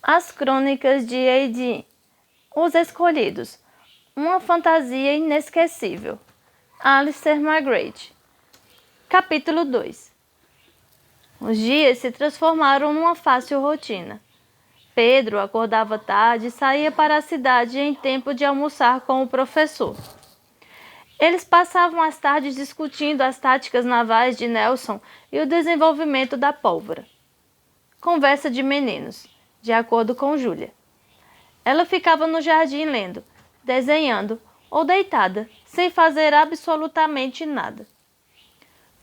As Crônicas de Eiyin, Os Escolhidos, uma fantasia inesquecível. Alistair McGrady. Capítulo 2. Os dias se transformaram numa fácil rotina. Pedro acordava tarde e saía para a cidade em tempo de almoçar com o professor. Eles passavam as tardes discutindo as táticas navais de Nelson e o desenvolvimento da pólvora. Conversa de meninos, de acordo com Júlia. Ela ficava no jardim lendo, desenhando ou deitada, sem fazer absolutamente nada.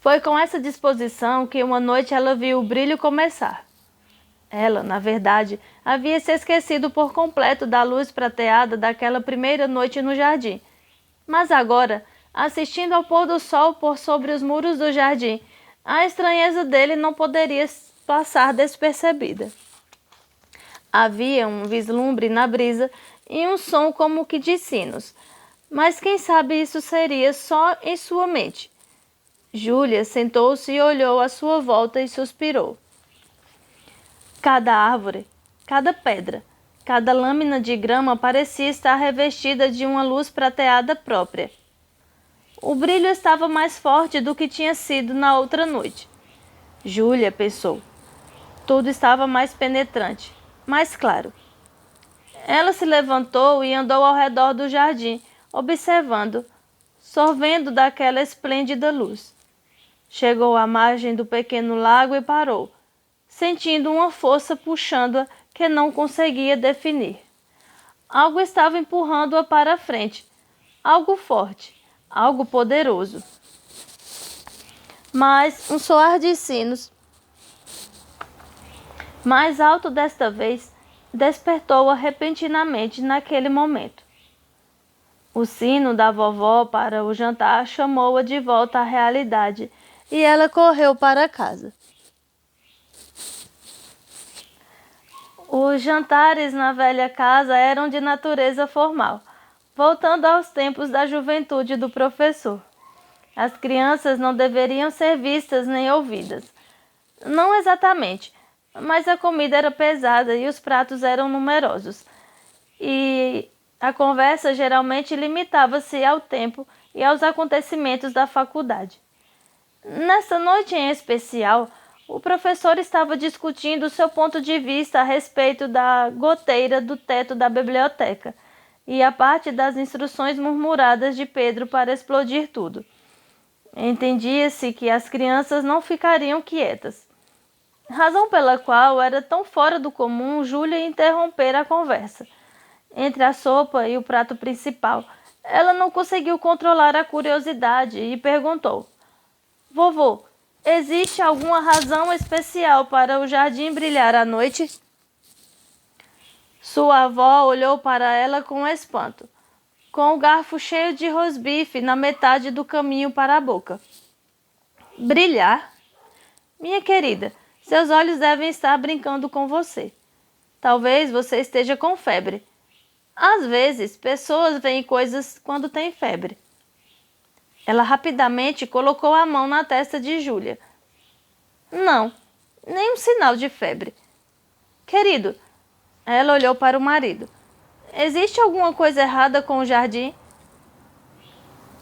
Foi com essa disposição que uma noite ela viu o brilho começar. Ela, na verdade, havia se esquecido por completo da luz prateada daquela primeira noite no jardim. Mas agora, assistindo ao pôr do sol por sobre os muros do jardim, a estranheza dele não poderia passar despercebida. Havia um vislumbre na brisa e um som como que de sinos, mas quem sabe isso seria só em sua mente. Júlia sentou-se e olhou à sua volta e suspirou. Cada árvore, cada pedra, cada lâmina de grama parecia estar revestida de uma luz prateada própria. O brilho estava mais forte do que tinha sido na outra noite. Júlia pensou. Tudo estava mais penetrante, mais claro. Ela se levantou e andou ao redor do jardim, observando, sorvendo daquela esplêndida luz. Chegou à margem do pequeno lago e parou, sentindo uma força puxando-a que não conseguia definir. Algo estava empurrando-a para a frente, algo forte, algo poderoso. Mas um soar de sinos, mais alto desta vez, despertou-a repentinamente naquele momento. O sino da vovó para o jantar chamou-a de volta à realidade e ela correu para casa. Os jantares na velha casa eram de natureza formal, voltando aos tempos da juventude do professor. As crianças não deveriam ser vistas nem ouvidas. Não exatamente, mas a comida era pesada e os pratos eram numerosos. E a conversa geralmente limitava-se ao tempo e aos acontecimentos da faculdade. Nessa noite em especial, o professor estava discutindo seu ponto de vista a respeito da goteira do teto da biblioteca e a parte das instruções murmuradas de Pedro para explodir tudo. Entendia-se que as crianças não ficariam quietas, razão pela qual era tão fora do comum Júlia interromper a conversa. Entre a sopa e o prato principal, ela não conseguiu controlar a curiosidade e perguntou: Vovô, existe alguma razão especial para o jardim brilhar à noite? Sua avó olhou para ela com espanto, com o garfo cheio de rosbife na metade do caminho para a boca. Brilhar? Minha querida, seus olhos devem estar brincando com você. Talvez você esteja com febre. Às vezes, pessoas veem coisas quando têm febre. Ela rapidamente colocou a mão na testa de Júlia. Não, nenhum sinal de febre. Querido, ela olhou para o marido. Existe alguma coisa errada com o jardim?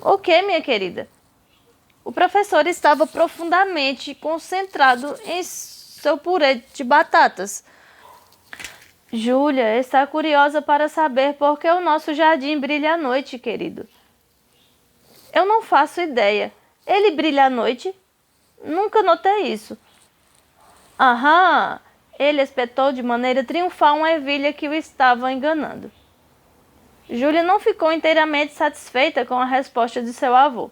O que, minha querida? O professor estava profundamente concentrado em seu purê de batatas. Júlia está curiosa para saber por que o nosso jardim brilha à noite, querido. Eu não faço ideia. Ele brilha à noite? Nunca notei isso. Aham! Ele espetou de maneira triunfal uma ervilha que o estava enganando. Júlia não ficou inteiramente satisfeita com a resposta de seu avô.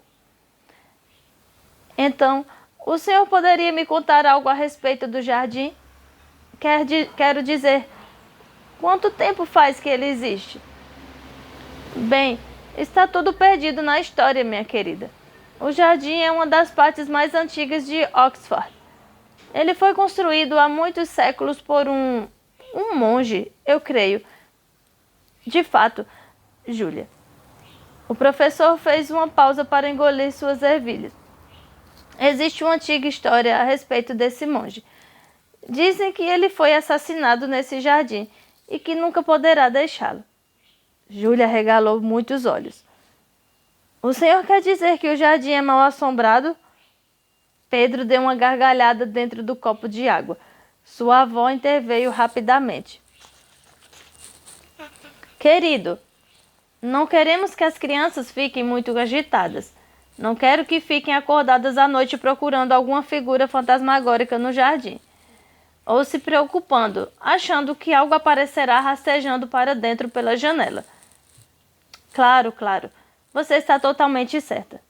Então, o senhor poderia me contar algo a respeito do jardim? Quero dizer, quanto tempo faz que ele existe? Bem, está tudo perdido na história, minha querida. O jardim é uma das partes mais antigas de Oxford. Ele foi construído há muitos séculos por um monge, eu creio. De fato, Júlia. O professor fez uma pausa para engolir suas ervilhas. Existe uma antiga história a respeito desse monge. Dizem que ele foi assassinado nesse jardim e que nunca poderá deixá-lo. Júlia arregalou muito os olhos. O senhor quer dizer que o jardim é mal assombrado? Pedro deu uma gargalhada dentro do copo de água. Sua avó interveio rapidamente. Querido, não queremos que as crianças fiquem muito agitadas. Não quero que fiquem acordadas à noite procurando alguma figura fantasmagórica no jardim. Ou se preocupando, achando que algo aparecerá rastejando para dentro pela janela. Claro, claro. Você está totalmente certa.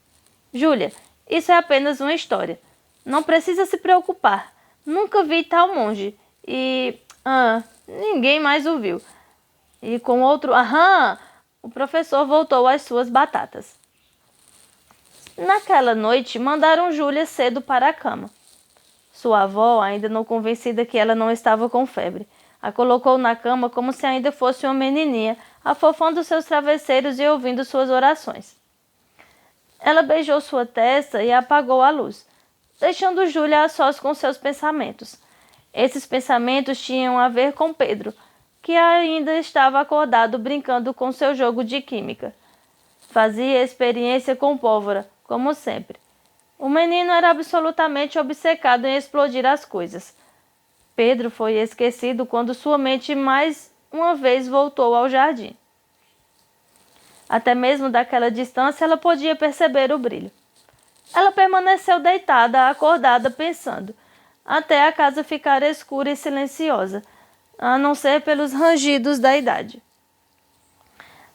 Júlia, isso é apenas uma história. Não precisa se preocupar. Nunca vi tal monge. E... ninguém mais o viu. E com outro... o professor voltou às suas batatas. Naquela noite, mandaram Júlia cedo para a cama. Sua avó, ainda não convencida que ela não estava com febre, a colocou na cama como se ainda fosse uma menininha, afofando seus travesseiros e ouvindo suas orações. Ela beijou sua testa e apagou a luz, deixando Júlia a sós com seus pensamentos. Esses pensamentos tinham a ver com Pedro, que ainda estava acordado brincando com seu jogo de química. Fazia experiência com pólvora, como sempre. O menino era absolutamente obcecado em explodir as coisas. Pedro foi esquecido quando sua mente mais uma vez voltou ao jardim. Até mesmo daquela distância ela podia perceber o brilho. Ela permaneceu deitada, acordada, pensando, até a casa ficar escura e silenciosa, a não ser pelos rangidos da idade.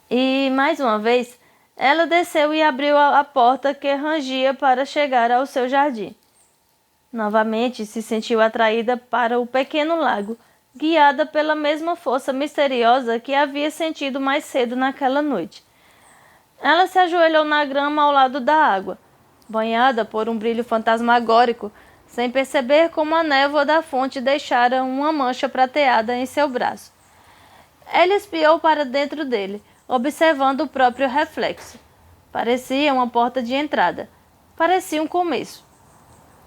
E, mais uma vez, ela desceu e abriu a porta que rangia para chegar ao seu jardim. Novamente se sentiu atraída para o pequeno lago, guiada pela mesma força misteriosa que havia sentido mais cedo naquela noite. Ela se ajoelhou na grama ao lado da água, banhada por um brilho fantasmagórico, sem perceber como a névoa da fonte deixara uma mancha prateada em seu braço. Ela espiou para dentro dele, observando o próprio reflexo. Parecia uma porta de entrada. Parecia um começo.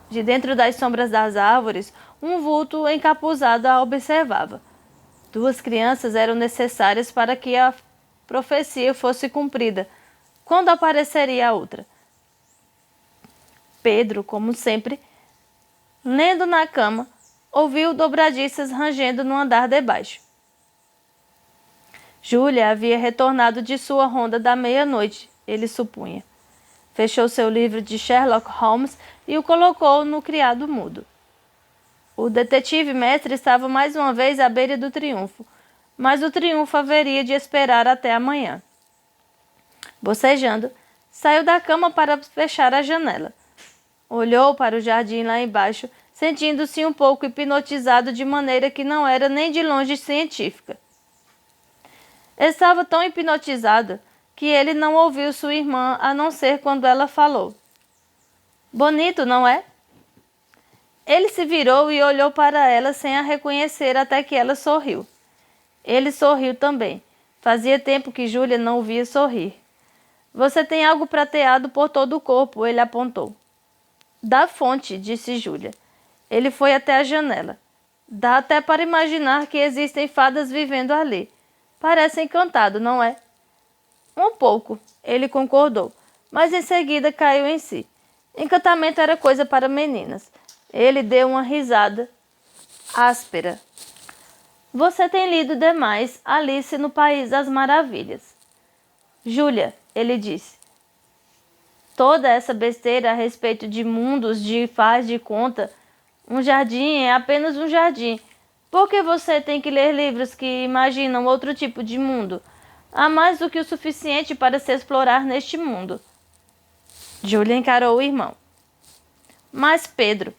De dentro das sombras das árvores, um vulto encapuzado a observava. 2 crianças eram necessárias para que a profecia fosse cumprida. Quando apareceria a outra? Pedro, como sempre, lendo na cama, ouviu dobradiças rangendo no andar de baixo. Júlia havia retornado de sua ronda da meia-noite, ele supunha. Fechou seu livro de Sherlock Holmes e o colocou no criado mudo. O detetive mestre estava mais uma vez à beira do triunfo, mas o triunfo haveria de esperar até amanhã. Bocejando, saiu da cama para fechar a janela. Olhou para o jardim lá embaixo, sentindo-se um pouco hipnotizado de maneira que não era nem de longe científica. Estava tão hipnotizado que ele não ouviu sua irmã a não ser quando ela falou. Bonito, não é? Ele se virou e olhou para ela sem a reconhecer até que ela sorriu. Ele sorriu também. Fazia tempo que Júlia não o via sorrir. Você tem algo prateado por todo o corpo, ele apontou. Da fonte, disse Júlia. Ele foi até a janela. Dá até para imaginar que existem fadas vivendo ali. Parece encantado, não é? Um pouco, ele concordou, mas em seguida caiu em si. Encantamento era coisa para meninas. Ele deu uma risada áspera. Você tem lido demais Alice no País das Maravilhas. Júlia, ele disse. Toda essa besteira a respeito de mundos, de faz de conta. Um jardim é apenas um jardim. Por que você tem que ler livros que imaginam outro tipo de mundo? Há mais do que o suficiente para se explorar neste mundo. Júlia encarou o irmão. Mas, Pedro,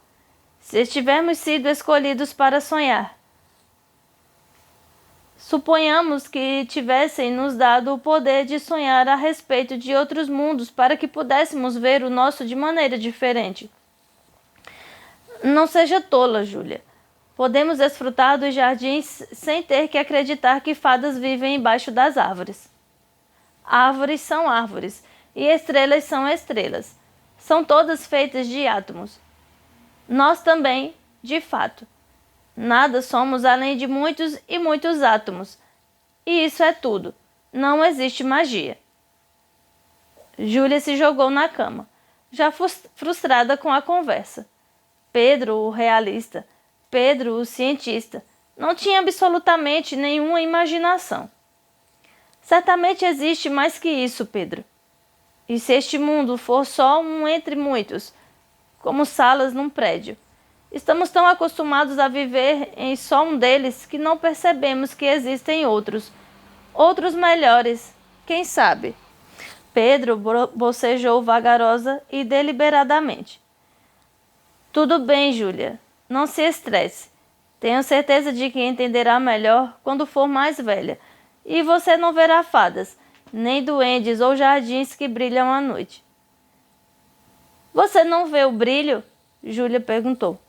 se estivermos sido escolhidos para sonhar, suponhamos que tivessem nos dado o poder de sonhar a respeito de outros mundos para que pudéssemos ver o nosso de maneira diferente. Não seja tola, Júlia. Podemos desfrutar dos jardins sem ter que acreditar que fadas vivem embaixo das árvores. Árvores são árvores e estrelas são estrelas. São todas feitas de átomos. Nós também, de fato. Nada somos além de muitos e muitos átomos. E isso é tudo. Não existe magia. Júlia se jogou na cama, já frustrada com a conversa. Pedro, o realista, Pedro, o cientista, não tinha absolutamente nenhuma imaginação. Certamente existe mais que isso, Pedro. E se este mundo for só um entre muitos, como salas num prédio, estamos tão acostumados a viver em só um deles que não percebemos que existem outros melhores, quem sabe? Pedro bocejou vagarosa e deliberadamente. Tudo bem, Júlia, não se estresse. Tenho certeza de que entenderá melhor quando for mais velha, e você não verá fadas, nem duendes ou jardins que brilham à noite. Você não vê o brilho? Júlia perguntou.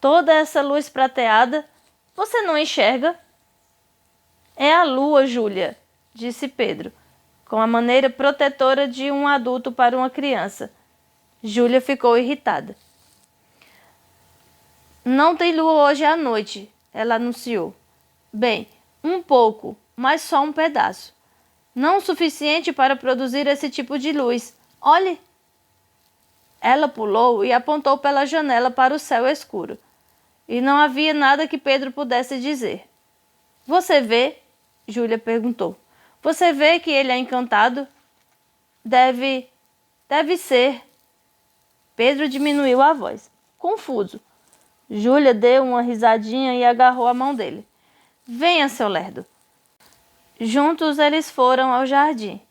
Toda essa luz prateada, você não enxerga? É a lua, Júlia, disse Pedro, com a maneira protetora de um adulto para uma criança. Júlia ficou irritada. Não tem lua hoje à noite, ela anunciou. Bem, um pouco, mas só um pedaço. Não o suficiente para produzir esse tipo de luz. Olhe! Ela pulou e apontou pela janela para o céu escuro. E não havia nada que Pedro pudesse dizer. Você vê? Júlia perguntou. Você vê que ele é encantado? Deve ser. Pedro diminuiu a voz, confuso. Júlia deu uma risadinha e agarrou a mão dele. Venha, seu lerdo. Juntos eles foram ao jardim,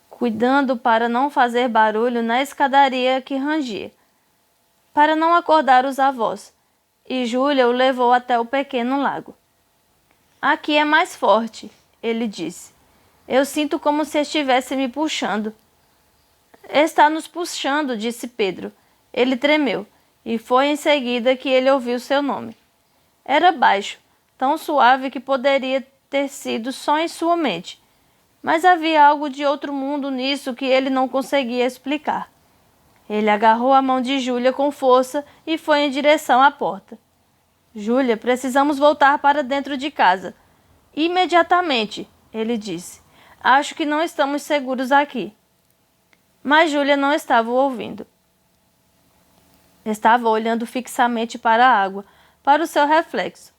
cuidando para não fazer barulho na escadaria que rangia, para não acordar os avós, e Júlia o levou até o pequeno lago. Aqui é mais forte, ele disse. Eu sinto como se estivesse me puxando. Está nos puxando, disse Pedro. Ele tremeu, e foi em seguida que ele ouviu seu nome. Era baixo, tão suave que poderia ter sido só em sua mente, mas havia algo de outro mundo nisso que ele não conseguia explicar. Ele agarrou a mão de Júlia com força e foi em direção à porta. Júlia, precisamos voltar para dentro de casa. Imediatamente, ele disse. Acho que não estamos seguros aqui. Mas Júlia não estava o ouvindo. Estava olhando fixamente para a água, para o seu reflexo.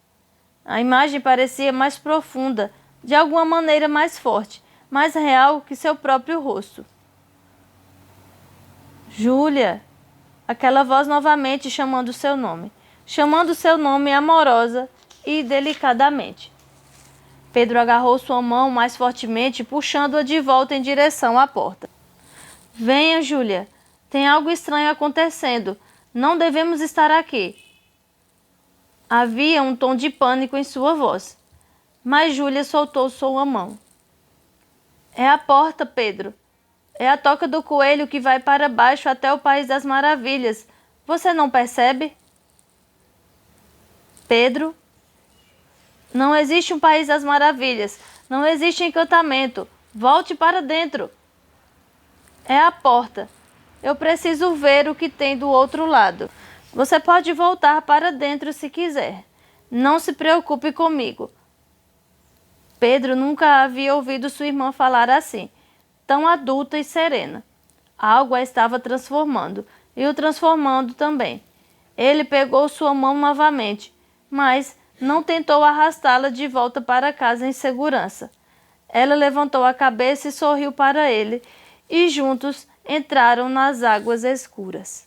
A imagem parecia mais profunda, de alguma maneira mais forte, mais real que seu próprio rosto. Júlia! Aquela voz novamente chamando seu nome amorosa e delicadamente. Pedro agarrou sua mão mais fortemente, puxando-a de volta em direção à porta. Venha, Júlia. Tem algo estranho acontecendo. Não devemos estar aqui. Havia um tom de pânico em sua voz, mas Júlia soltou sua mão. É a porta, Pedro. É a toca do coelho que vai para baixo até o País das Maravilhas. Você não percebe? Pedro? Não existe um País das Maravilhas. Não existe encantamento. Volte para dentro. É a porta. Eu preciso ver o que tem do outro lado. Você pode voltar para dentro se quiser. Não se preocupe comigo. Pedro nunca havia ouvido sua irmã falar assim, tão adulta e serena. Algo a estava transformando, e o transformando também. Ele pegou sua mão novamente, mas não tentou arrastá-la de volta para casa em segurança. Ela levantou a cabeça e sorriu para ele, e juntos entraram nas águas escuras.